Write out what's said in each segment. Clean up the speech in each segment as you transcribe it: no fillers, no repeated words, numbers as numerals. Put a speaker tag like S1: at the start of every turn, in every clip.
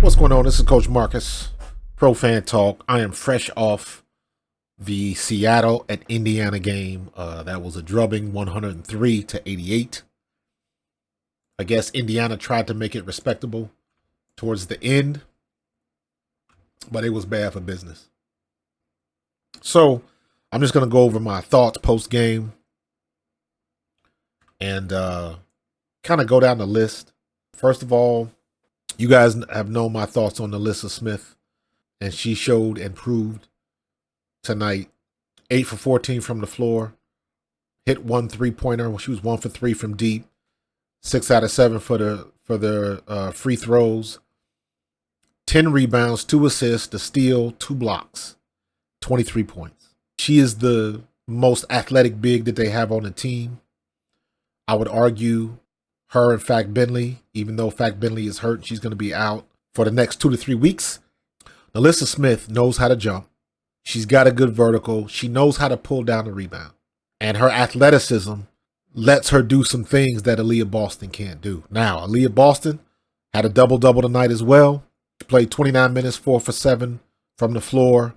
S1: What's going on? This is Coach Marcus, Pro Fan Talk. I am fresh off the Seattle at Indiana game. That was a drubbing, 103-88. I guess Indiana tried to make it respectable towards the end, but it was bad for business. So I'm just going to go over my thoughts post-game and kind of go down the list. First of all, you guys have known my thoughts on Nalyssa Smith, and she showed and proved tonight. 8 for 14 from the floor, hit 1 3-pointer. She was 1 for 3 from deep, 6 out of 7 for the free throws, 10 rebounds, 2 assists, a steal, 2 blocks, 23 points. She is the most athletic big that they have on the team. I would argue her and Fact Bentley, even though Fact Bentley is hurt, she's going to be out for the next 2 to 3 weeks. Nalyssa Smith knows how to jump. She's got a good vertical. She knows how to pull down the rebound. And her athleticism lets her do some things that Aaliyah Boston can't do. Now, Aaliyah Boston had a double-double tonight as well. She played 29 minutes, 4 for 7 from the floor,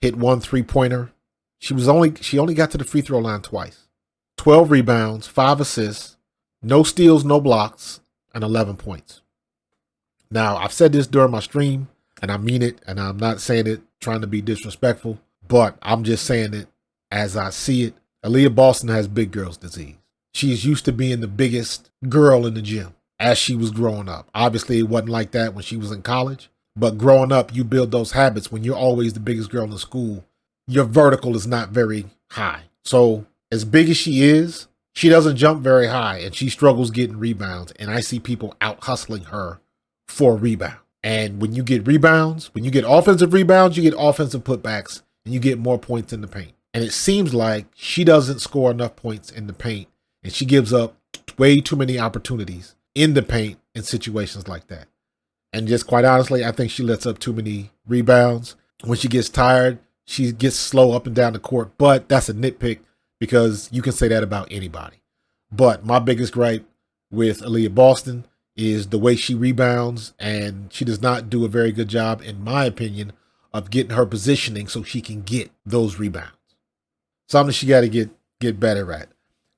S1: hit 1 3-pointer. She only got to the free throw line twice. 12 rebounds, 5 assists, no steals, no blocks, and 11 points. Now, I've said this during my stream, and I mean it, and I'm not saying it trying to be disrespectful, but I'm just saying it as I see it. Aaliyah Boston has big girl's disease. She is used to being the biggest girl in the gym as she was growing up. Obviously, it wasn't like that when she was in college, but growing up, you build those habits. When you're always the biggest girl in school, your vertical is not very high. So as big as she is, she doesn't jump very high, and she struggles getting rebounds, and I see people out hustling her for a rebound. And when you get rebounds, when you get offensive rebounds, you get offensive putbacks, and you get more points in the paint. And it seems like she doesn't score enough points in the paint, and she gives up way too many opportunities in the paint in situations like that. And just quite honestly, I think she lets up too many rebounds. When she gets tired, she gets slow up and down the court, but that's a nitpick because you can say that about anybody. But my biggest gripe with Aaliyah Boston is the way she rebounds, and she does not do a very good job, in my opinion, of getting her positioning so she can get those rebounds. Something she got to get better at.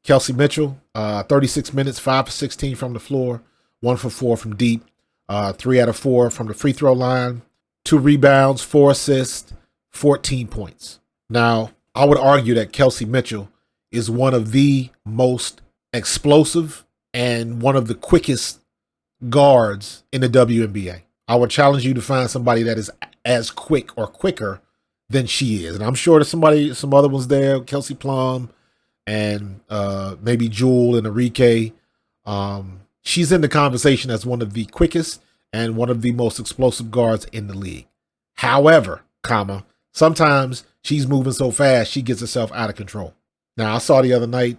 S1: Kelsey Mitchell, 36 minutes, 5 for 16 from the floor, 1 for 4 from deep, 3 out of 4 from the free throw line, 2 rebounds, 4 assists, 14 points. Now, I would argue that Kelsey Mitchell is one of the most explosive and one of the quickest guards in the WNBA. I would challenge you to find somebody that is as quick or quicker than she is. And I'm sure there's some other ones there, Kelsey Plum and maybe Jewel and Enrique. She's in the conversation as one of the quickest and one of the most explosive guards in the league. However, sometimes she's moving so fast, she gets herself out of control. Now, I saw the other night,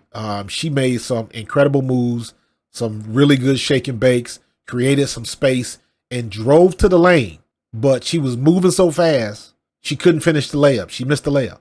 S1: she made some incredible moves, some really good shake and bakes, created some space, and drove to the lane. But she was moving so fast, she couldn't finish the layup. She missed the layup.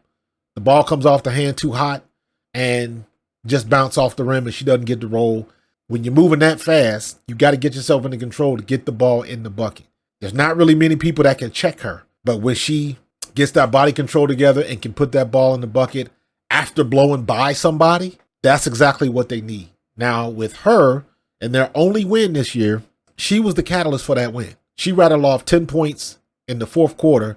S1: The ball comes off the hand too hot and just bounce off the rim, and she doesn't get the roll. When you're moving that fast, you got to get yourself into control to get the ball in the bucket. There's not really many people that can check her. But when she gets that body control together and can put that ball in the bucket after blowing by somebody, that's exactly what they need. Now, with her and their only win this year, she was the catalyst for that win. She rattled off 10 points in the fourth quarter,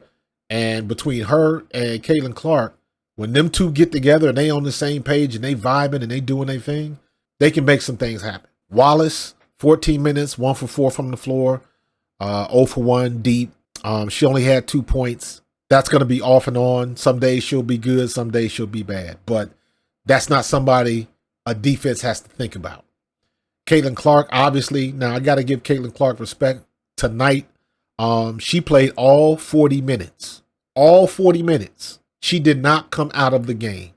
S1: and between her and Caitlin Clark, when them two get together and they on the same page and they vibing and they doing their thing, they can make some things happen. Wallace, 14 minutes, 1 for 4 from the floor, 0 for 1 deep. She only had 2 points. That's going to be off and on. Some days she'll be good, some days she'll be bad. But that's not somebody a defense has to think about. Caitlin Clark, obviously, now I got to give Caitlin Clark respect. Tonight, she played all 40 minutes. All 40 minutes. She did not come out of the game.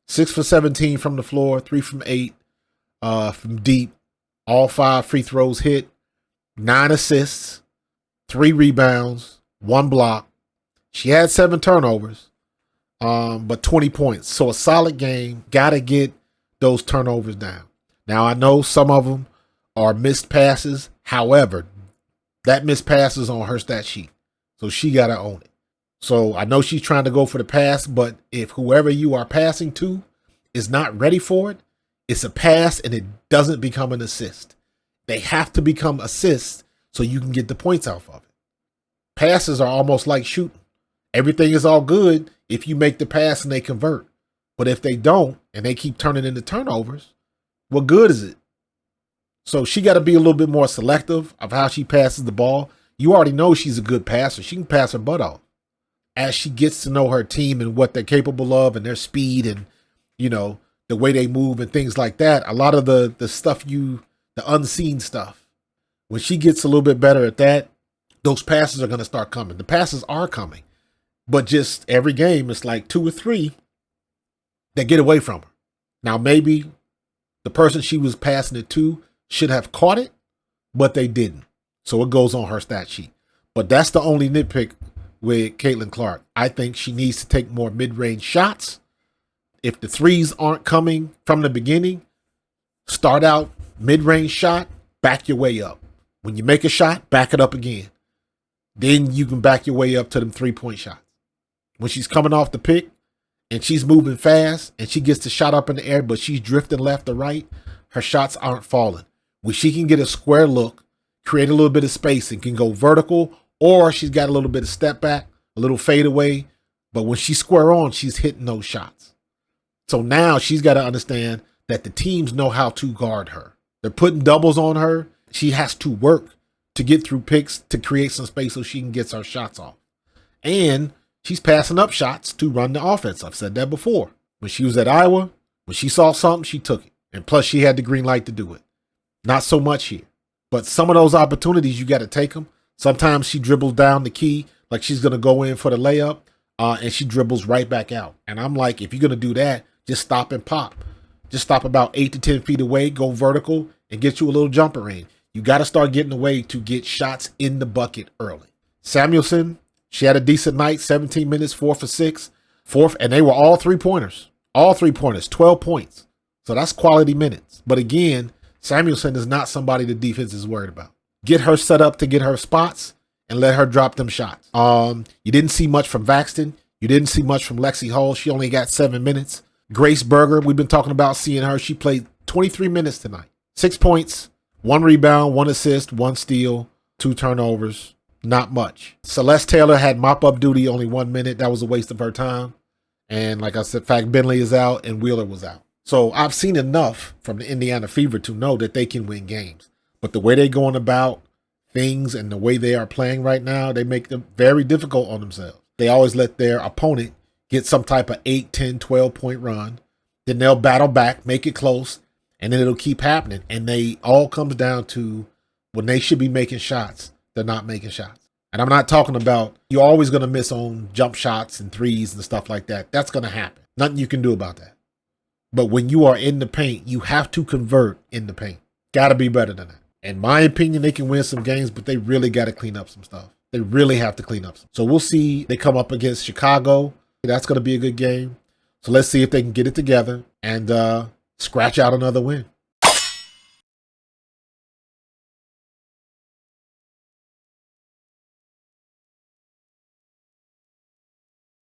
S1: 6 for 17 from the floor, 3 from 8 from deep. All 5 free throws hit. 9 assists, 3 rebounds, 1 block. She had 7 turnovers, but 20 points. So a solid game. Got to get those turnovers down. Now, I know some of them are missed passes. However, That missed pass is on her stat sheet. So she got to own it. So I know she's trying to go for the pass, but if whoever you are passing to is not ready for it, it's a pass and it doesn't become an assist. They have to become assists so you can get the points off of it. Passes are almost like shooting. Everything is all good if you make the pass and they convert. But if they don't and they keep turning into turnovers, what good is it? So she got to be a little bit more selective of how she passes the ball. You already know she's a good passer. She can pass her butt off. As she gets to know her team and what they're capable of and their speed and, the way they move and things like that, a lot of the stuff the unseen stuff, when she gets a little bit better at that, those passes are going to start coming. The passes are coming, but just every game, it's like 2 or 3 that get away from her. Now, maybe the person she was passing it to should have caught it, but they didn't. So it goes on her stat sheet. But that's the only nitpick with Caitlin Clark. I think she needs to take more mid-range shots. If the threes aren't coming from the beginning, start out mid-range shot, back your way up. When you make a shot, back it up again. Then you can back your way up to them 3-point shots. When she's coming off the pick and she's moving fast and she gets the shot up in the air, but she's drifting left or right, her shots aren't falling. When she can get a square look, create a little bit of space and can go vertical, or she's got a little bit of step back, a little fade away. But when she's square on, she's hitting those shots. So now she's got to understand that the teams know how to guard her. They're putting doubles on her. She has to work to get through picks to create some space so she can get her shots off. And she's passing up shots to run the offense. I've said that before. When she was at Iowa, when she saw something, she took it. And plus, she had the green light to do it. Not so much here. But some of those opportunities, you got to take them. Sometimes she dribbles down the key like she's going to go in for the layup, and she dribbles right back out. And I'm like, if you're going to do that, just stop and pop. Just stop about 8 to 10 feet away, go vertical, and get you a little jumper in. You got to start getting away to get shots in the bucket early. Samuelson, she had a decent night, 17 minutes, 4 for 6. And they were all 3-pointers. All 3-pointers, 12 points. So that's quality minutes. But again, Samuelson is not somebody the defense is worried about. Get her set up to get her spots and let her drop them shots. You didn't see much from Vaxton. You didn't see much from Lexie Hall. She only got 7 minutes. Grace Berger, we've been talking about seeing her. She played 23 minutes tonight. 6 points, 1 rebound, 1 assist, 1 steal, 2 turnovers. Not much. Celeste Taylor had mop-up duty, only 1 minute. That was a waste of her time. And like I said, Fact Bentley is out and Wheeler was out. So I've seen enough from the Indiana Fever to know that they can win games. But the way they're going about things and the way they are playing right now, they make them very difficult on themselves. They always let their opponent get some type of 8, 10, 12-point run. Then they'll battle back, make it close, and then it'll keep happening. And they all comes down to when they should be making shots, they're not making shots. And I'm not talking about you're always going to miss on jump shots and threes and stuff like that. That's going to happen. Nothing you can do about that. But when you are in the paint, you have to convert in the paint. Got to be better than that. In my opinion, they can win some games, but they really got to clean up some stuff. They really have to clean up some. So we'll see. They come up against Chicago. That's going to be a good game. So let's see if they can get it together and scratch out another win.